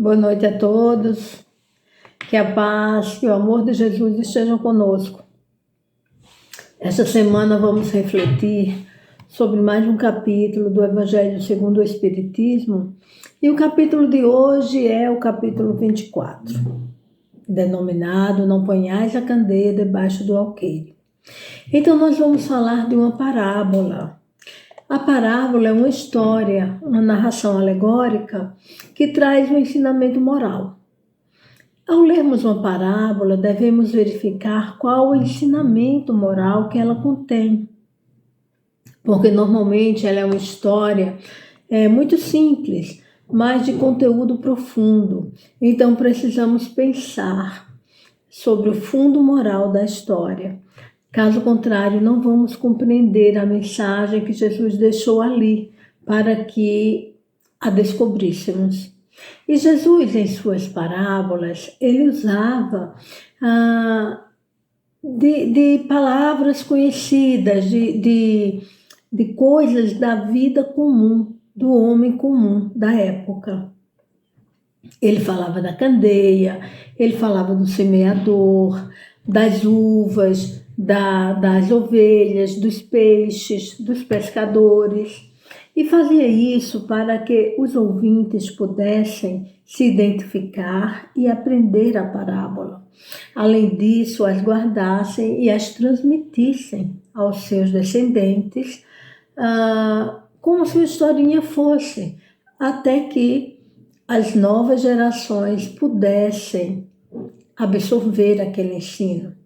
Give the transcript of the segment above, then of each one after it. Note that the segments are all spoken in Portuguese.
Boa noite a todos. Que a paz e o amor de Jesus estejam conosco. Esta semana vamos refletir sobre mais um capítulo do Evangelho segundo o Espiritismo. E o capítulo de hoje é o capítulo 24, denominado Não ponhais a candeia debaixo do alqueire. Então nós vamos falar de uma parábola. A parábola é uma história, uma narração alegórica que traz um ensinamento moral. Ao lermos uma parábola, devemos verificar qual o ensinamento moral que ela contém. Porque normalmente ela é uma história muito simples, mas de conteúdo profundo. Então precisamos pensar sobre o fundo moral da história. Caso contrário, não vamos compreender a mensagem que Jesus deixou ali para que a descobríssemos. E Jesus, em suas parábolas, ele usava de palavras conhecidas, de coisas da vida comum, do homem comum da época. Ele falava da candeia, ele falava do semeador, das uvas, das ovelhas, dos peixes, dos pescadores. E fazia isso para que os ouvintes pudessem se identificar e aprender a parábola. Além disso, as guardassem e as transmitissem aos seus descendentes, como se a historinha fosse, até que as novas gerações pudessem absorver aquele ensino.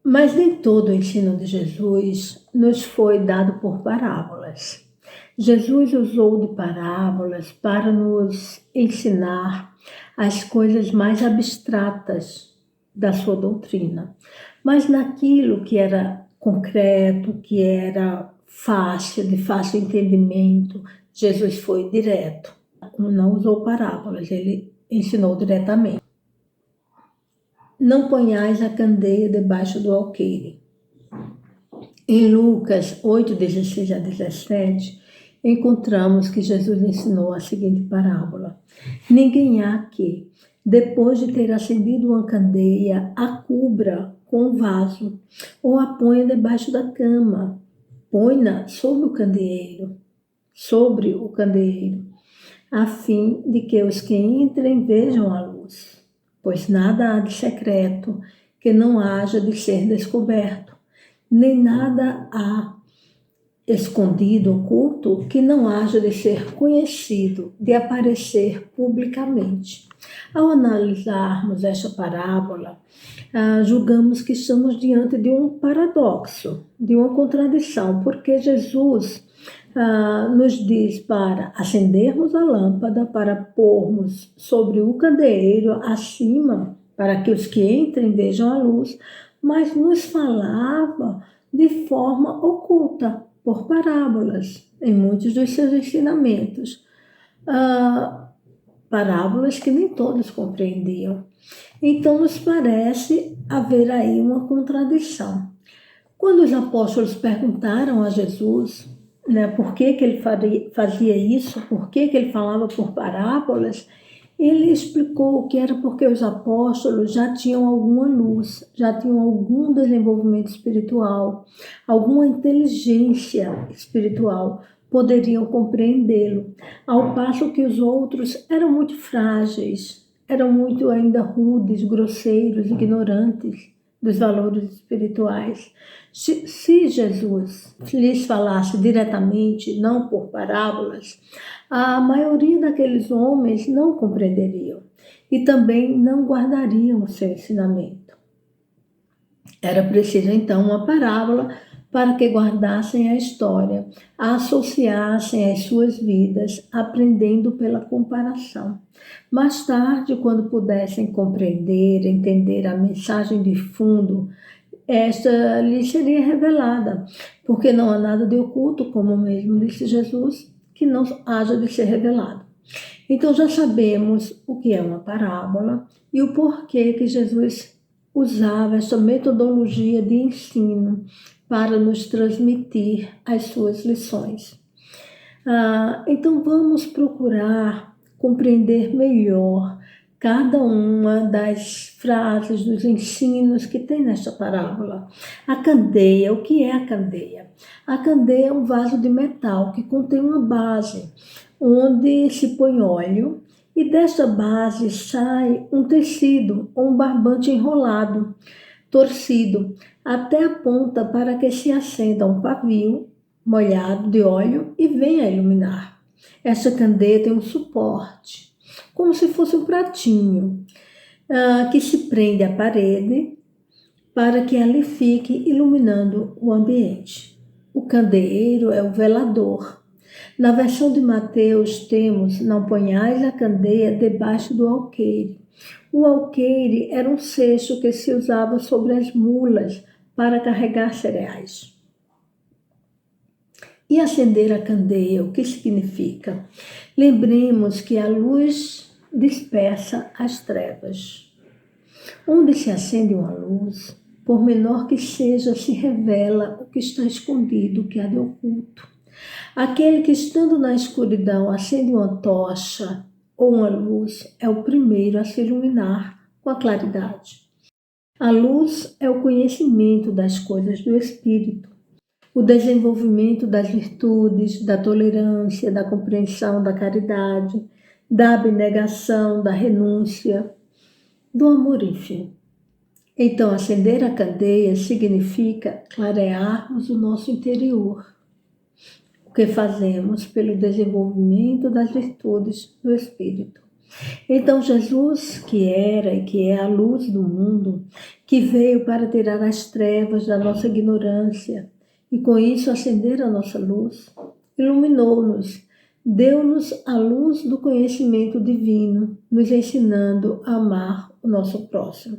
Mas nem todo o ensino de Jesus nos foi dado por parábolas. Jesus usou de parábolas para nos ensinar as coisas mais abstratas da sua doutrina. Mas naquilo que era concreto, que era fácil, de fácil entendimento, Jesus foi direto. Não usou parábolas, ele ensinou diretamente. Não ponhais a candeia debaixo do alqueire. Em Lucas 8, 16 a 17, encontramos que Jesus ensinou a seguinte parábola. Ninguém há que, depois de ter acendido uma candeia, a cubra com um vaso, ou a ponha debaixo da cama, põe-na sobre o candeeiro, a fim de que os que entrem vejam a luz. Pois nada há de secreto que não haja de ser descoberto, nem nada há escondido, oculto, que não haja de ser conhecido, de aparecer publicamente. Ao analisarmos esta parábola, julgamos que estamos diante de um paradoxo, de uma contradição, porque Jesus nos diz para acendermos a lâmpada, para pormos sobre o candeeiro acima, para que os que entrem vejam a luz, mas nos falava de forma oculta, por parábolas, em muitos dos seus ensinamentos. Parábolas que nem todos compreendiam. Então nos parece haver aí uma contradição. Quando os apóstolos perguntaram a Jesus, por que ele fazia isso, por que ele falava por parábolas, ele explicou que era porque os apóstolos já tinham alguma luz, já tinham algum desenvolvimento espiritual, alguma inteligência espiritual, poderiam compreendê-lo, ao passo que os outros eram muito frágeis, eram muito ainda rudes, grosseiros, ignorantes dos valores espirituais. Se Jesus lhes falasse diretamente, não por parábolas, a maioria daqueles homens não compreenderiam e também não guardariam o seu ensinamento. Era preciso então uma parábola para que guardassem a história, a associassem às suas vidas, aprendendo pela comparação. Mais tarde, quando pudessem compreender, entender a mensagem de fundo, esta lhes seria revelada, porque não há nada de oculto, como mesmo disse Jesus, que não haja de ser revelado. Então já sabemos o que é uma parábola e o porquê que Jesus usava essa metodologia de ensino para nos transmitir as suas lições. Então vamos procurar compreender melhor cada uma das frases, dos ensinos que tem nesta parábola. A candeia, o que é a candeia? A candeia é um vaso de metal que contém uma base, onde se põe óleo, e desta base sai um tecido ou um barbante enrolado, torcido, até a ponta para que se acenda um pavio molhado de óleo e venha a iluminar. Essa candeia tem um suporte, como se fosse um pratinho, que se prende à parede para que ali fique iluminando o ambiente. O candeeiro é o velador. Na versão de Mateus temos: não ponhais a candeia debaixo do alqueire. O alqueire era um cesto que se usava sobre as mulas para carregar cereais. E acender a candeia, o que significa? Lembremos que a luz dispersa as trevas. Onde se acende uma luz, por menor que seja, se revela o que está escondido, o que há de oculto. Aquele que, estando na escuridão, acende uma tocha ou uma luz, é o primeiro a se iluminar com a claridade. A luz é o conhecimento das coisas do Espírito, o desenvolvimento das virtudes, da tolerância, da compreensão, da caridade, da abnegação, da renúncia, do amor, enfim. Então, acender a candeia significa clarearmos o nosso interior, o que fazemos pelo desenvolvimento das virtudes do Espírito. Então, Jesus, que era e que é a luz do mundo, que veio para tirar as trevas da nossa ignorância e com isso acender a nossa luz, iluminou-nos, deu-nos a luz do conhecimento divino, nos ensinando a amar o nosso próximo.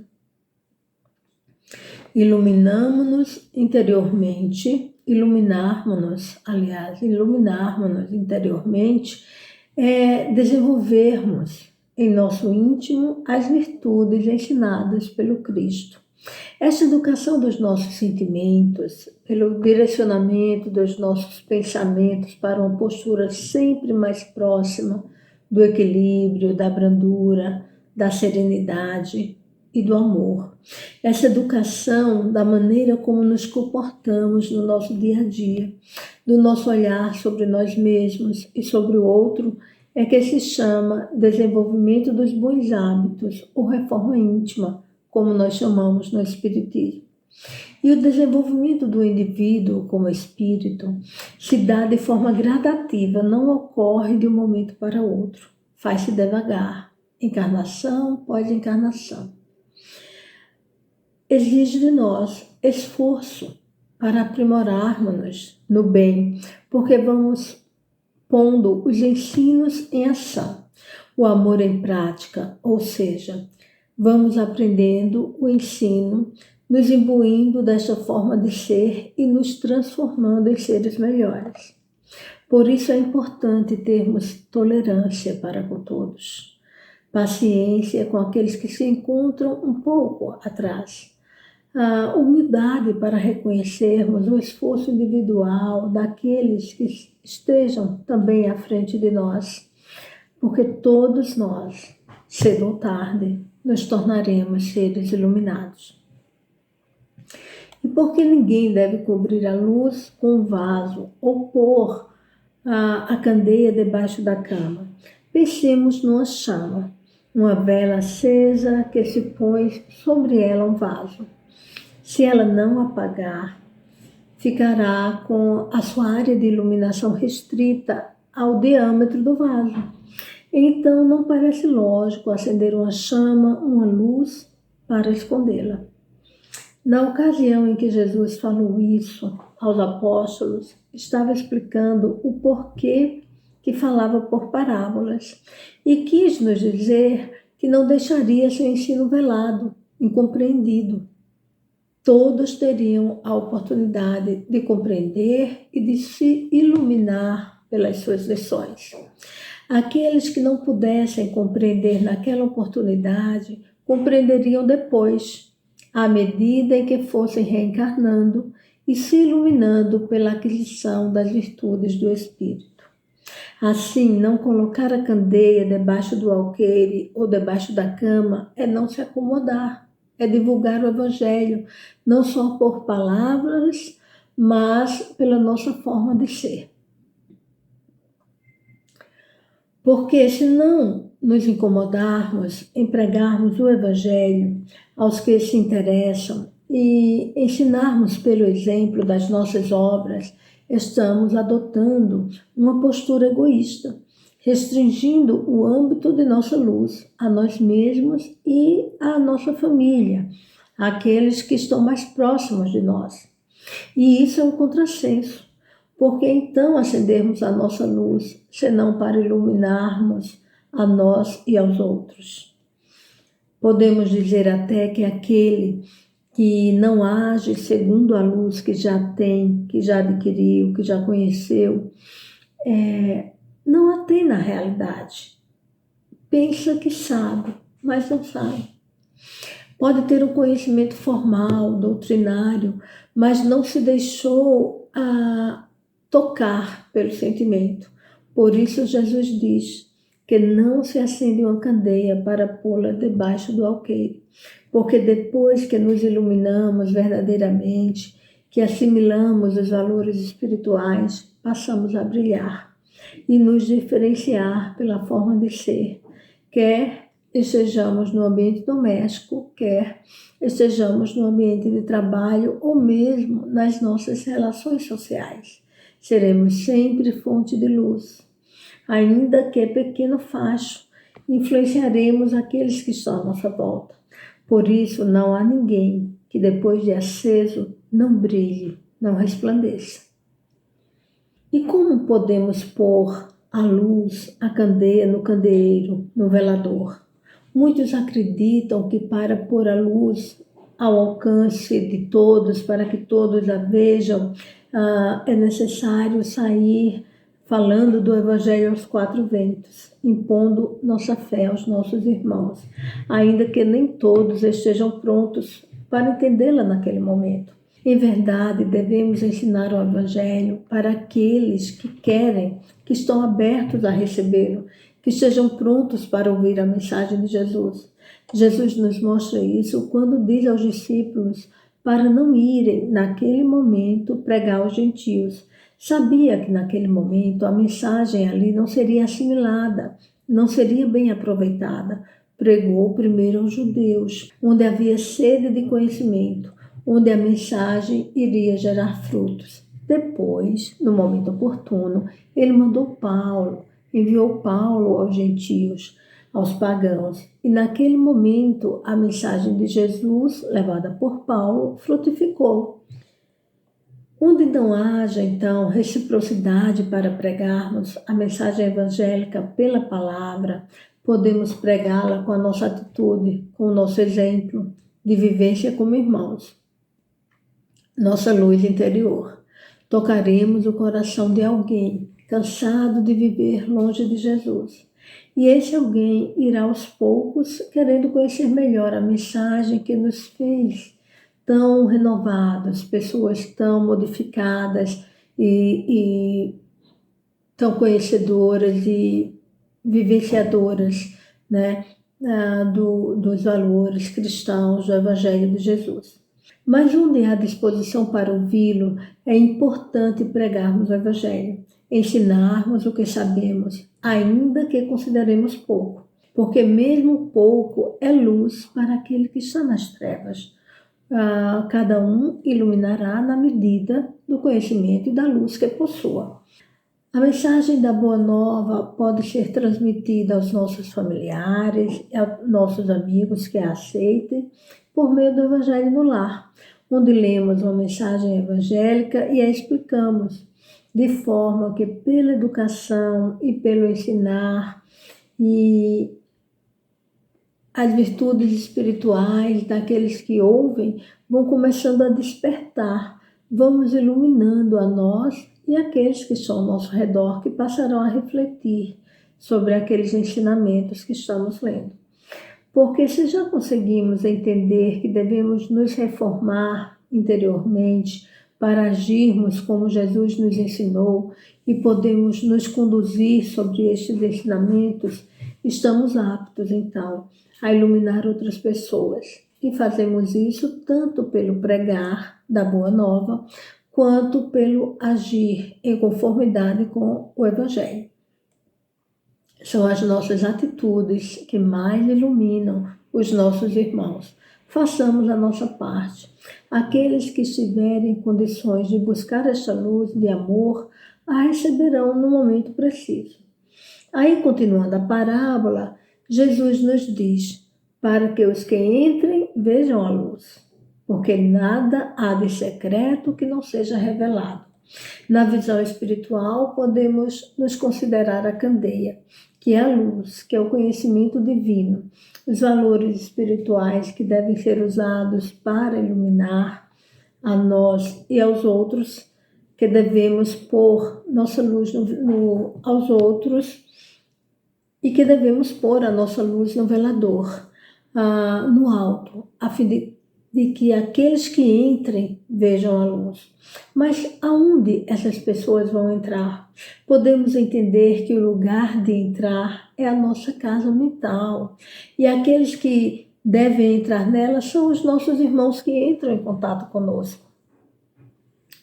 Iluminamo-nos interiormente, iluminarmos-nos interiormente é desenvolvermos em nosso íntimo as virtudes ensinadas pelo Cristo. Esta educação dos nossos sentimentos, pelo direcionamento dos nossos pensamentos para uma postura sempre mais próxima do equilíbrio, da brandura, da serenidade e do amor. Essa educação da maneira como nos comportamos no nosso dia a dia, do nosso olhar sobre nós mesmos e sobre o outro, é que se chama desenvolvimento dos bons hábitos ou reforma íntima, como nós chamamos no Espiritismo. E o desenvolvimento do indivíduo como espírito se dá de forma gradativa, não ocorre de um momento para outro. Faz-se devagar, encarnação após encarnação. Exige de nós esforço para aprimorarmos-nos no bem, porque vamos pondo os ensinos em ação, o amor em prática, ou seja, vamos aprendendo o ensino, nos imbuindo desta forma de ser e nos transformando em seres melhores. Por isso é importante termos tolerância para com todos, paciência com aqueles que se encontram um pouco atrás, a humildade para reconhecermos o esforço individual daqueles que estejam também à frente de nós, porque todos nós, cedo ou tarde, nos tornaremos seres iluminados. E porque ninguém deve cobrir a luz com um vaso ou pôr a candeia debaixo da cama. Pensemos numa chama, uma vela acesa que se põe sobre ela um vaso. Se ela não apagar, ficará com a sua área de iluminação restrita ao diâmetro do vaso. Então, não parece lógico acender uma chama, uma luz, para escondê-la. Na ocasião em que Jesus falou isso aos apóstolos, estava explicando o porquê que falava por parábolas e quis nos dizer que não deixaria seu ensino velado, incompreendido. Todos teriam a oportunidade de compreender e de se iluminar pelas suas lições. Aqueles que não pudessem compreender naquela oportunidade, compreenderiam depois, à medida em que fossem reencarnando e se iluminando pela aquisição das virtudes do Espírito. Assim, não colocar a candeia debaixo do alqueire ou debaixo da cama é não se acomodar, é divulgar o Evangelho, não só por palavras, mas pela nossa forma de ser. Porque se não nos incomodarmos em pregarmos o Evangelho aos que se interessam e ensinarmos pelo exemplo das nossas obras, estamos adotando uma postura egoísta, restringindo o âmbito de nossa luz a nós mesmos e à nossa família, àqueles que estão mais próximos de nós. E isso é um contrassenso. Porque então acendermos a nossa luz, senão para iluminarmos a nós e aos outros? Podemos dizer até que aquele que não age segundo a luz que já tem, que já adquiriu, que já conheceu, não a tem na realidade. Pensa que sabe, mas não sabe. Pode ter um conhecimento formal, doutrinário, mas não se deixou tocar pelo sentimento. Por isso Jesus diz que não se acende uma candeia para pô-la debaixo do alqueire, porque depois que nos iluminamos verdadeiramente, que assimilamos os valores espirituais, passamos a brilhar e nos diferenciar pela forma de ser, quer estejamos no ambiente doméstico, quer estejamos no ambiente de trabalho ou mesmo nas nossas relações sociais. Seremos sempre fonte de luz. Ainda que pequeno facho, influenciaremos aqueles que estão à nossa volta. Por isso, não há ninguém que depois de aceso não brilhe, não resplandeça. E como podemos pôr a luz, a candeia no candeeiro, no velador? Muitos acreditam que para pôr a luz ao alcance de todos, para que todos a vejam, é necessário sair falando do Evangelho aos quatro ventos, impondo nossa fé aos nossos irmãos, ainda que nem todos estejam prontos para entendê-la naquele momento. Em verdade, devemos ensinar o Evangelho para aqueles que querem, que estão abertos a recebê-lo, que estejam prontos para ouvir a mensagem de Jesus. Jesus nos mostra isso quando diz aos discípulos para não irem, naquele momento, pregar aos gentios. Sabia que naquele momento a mensagem ali não seria assimilada, não seria bem aproveitada. Pregou primeiro aos judeus, onde havia sede de conhecimento, onde a mensagem iria gerar frutos. Depois, no momento oportuno, ele enviou Paulo aos gentios, aos pagãos. E naquele momento, a mensagem de Jesus, levada por Paulo, frutificou. Onde não haja, então, reciprocidade para pregarmos a mensagem evangélica pela palavra, podemos pregá-la com a nossa atitude, com o nosso exemplo de vivência como irmãos. Nossa luz interior. Tocaremos o coração de alguém cansado de viver longe de Jesus. E esse alguém irá aos poucos querendo conhecer melhor a mensagem que nos fez tão renovados, pessoas tão modificadas e tão conhecedoras e vivenciadoras, né, dos valores cristãos do Evangelho de Jesus. Mas onde há disposição para ouvi-lo, é importante pregarmos o Evangelho, ensinarmos o que sabemos, ainda que consideremos pouco, porque mesmo pouco é luz para aquele que está nas trevas. Cada um iluminará na medida do conhecimento e da luz que possua. A mensagem da Boa Nova pode ser transmitida aos nossos familiares, aos nossos amigos que a aceitem, por meio do Evangelho no Lar, onde lemos uma mensagem evangélica e a explicamos, de forma que pela educação e pelo ensinar e as virtudes espirituais daqueles que ouvem vão começando a despertar, vamos iluminando a nós e aqueles que estão ao nosso redor, que passarão a refletir sobre aqueles ensinamentos que estamos lendo. Porque se já conseguimos entender que devemos nos reformar interiormente para agirmos como Jesus nos ensinou, e podemos nos conduzir sobre estes ensinamentos, estamos aptos, então, a iluminar outras pessoas. E fazemos isso tanto pelo pregar da Boa Nova, quanto pelo agir em conformidade com o Evangelho. São as nossas atitudes que mais iluminam os nossos irmãos. Façamos a nossa parte. Aqueles que estiverem em condições de buscar esta luz de amor, a receberão no momento preciso. Aí, continuando a parábola, Jesus nos diz, para que os que entrem vejam a luz, porque nada há de secreto que não seja revelado. Na visão espiritual, podemos nos considerar a candeia, que é a luz, que é o conhecimento divino, os valores espirituais que devem ser usados para iluminar a nós e aos outros, que devemos pôr nossa luz aos outros e que devemos pôr a nossa luz no velador, no alto, a fim de que aqueles que entrem vejam a luz. Mas aonde essas pessoas vão entrar? Podemos entender que o lugar de entrar é a nossa casa mental. E aqueles que devem entrar nela são os nossos irmãos que entram em contato conosco.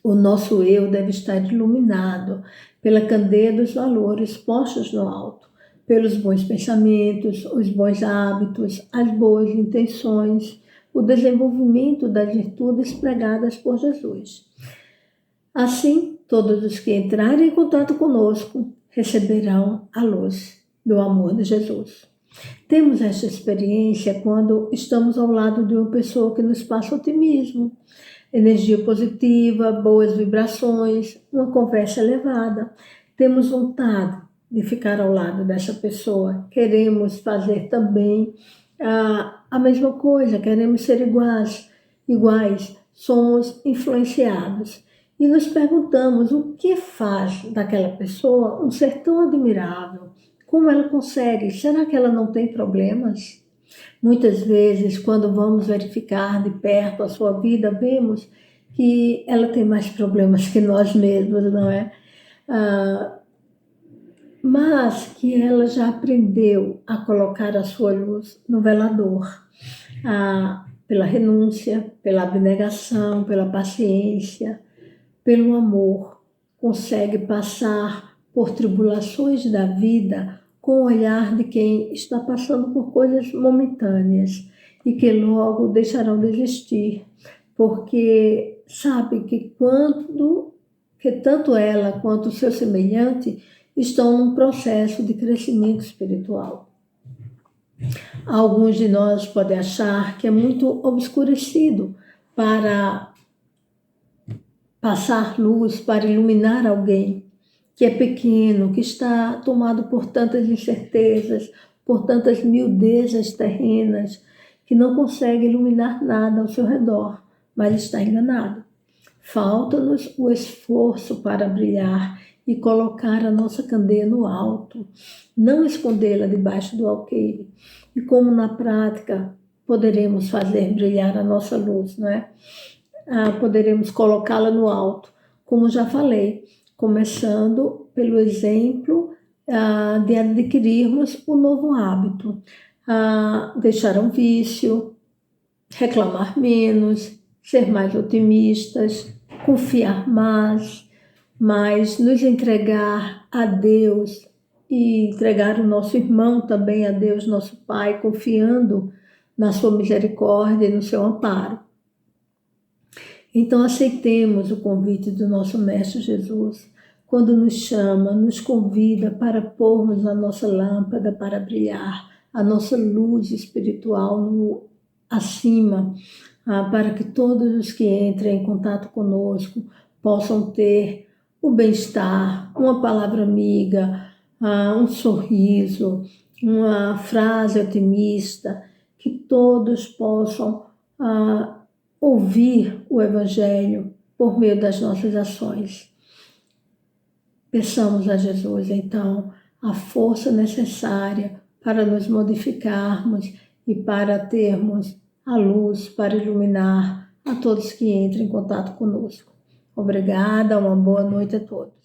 O nosso eu deve estar iluminado pela candeia dos valores postos no alto, pelos bons pensamentos, os bons hábitos, as boas intenções, o desenvolvimento das virtudes pregadas por Jesus. Assim, todos os que entrarem em contato conosco receberão a luz do amor de Jesus. Temos esta experiência quando estamos ao lado de uma pessoa que nos passa otimismo, energia positiva, boas vibrações, uma conversa elevada. Temos vontade de ficar ao lado dessa pessoa, queremos fazer também a mesma coisa, queremos ser iguais, somos influenciados. E nos perguntamos o que faz daquela pessoa um ser tão admirável, como ela consegue, será que ela não tem problemas? Muitas vezes, quando vamos verificar de perto a sua vida, vemos que ela tem mais problemas que nós mesmos, não é? Mas que ela já aprendeu a colocar a sua luz no velador, pela renúncia, pela abnegação, pela paciência, pelo amor, consegue passar por tribulações da vida com o olhar de quem está passando por coisas momentâneas e que logo deixarão de existir, porque sabe que tanto ela quanto o seu semelhante estão num processo de crescimento espiritual. Alguns de nós podem achar que é muito obscurecido para passar luz, para iluminar alguém que é pequeno, que está tomado por tantas incertezas, por tantas miudezas terrenas, que não consegue iluminar nada ao seu redor, mas está enganado. Falta-nos o esforço para brilhar e colocar a nossa candeia no alto, não escondê-la debaixo do alqueire. E como na prática poderemos fazer brilhar a nossa luz, não é? Poderemos colocá-la no alto, como já falei, começando pelo exemplo de adquirirmos o novo hábito, deixar um vício, reclamar menos, ser mais otimistas, confiar mais, nos entregar a Deus e entregar o nosso irmão também a Deus, nosso Pai, confiando na sua misericórdia e no seu amparo. Então aceitemos o convite do nosso Mestre Jesus, quando nos chama, nos convida para pormos a nossa lâmpada para brilhar, a nossa luz espiritual acima, para que todos os que entrem em contato conosco possam ter o bem-estar, uma palavra amiga, um sorriso, uma frase otimista, que todos possam ouvir o Evangelho por meio das nossas ações. Peçamos a Jesus, então, a força necessária para nos modificarmos e para termos a luz para iluminar a todos que entrem em contato conosco. Obrigada, uma boa noite a todos.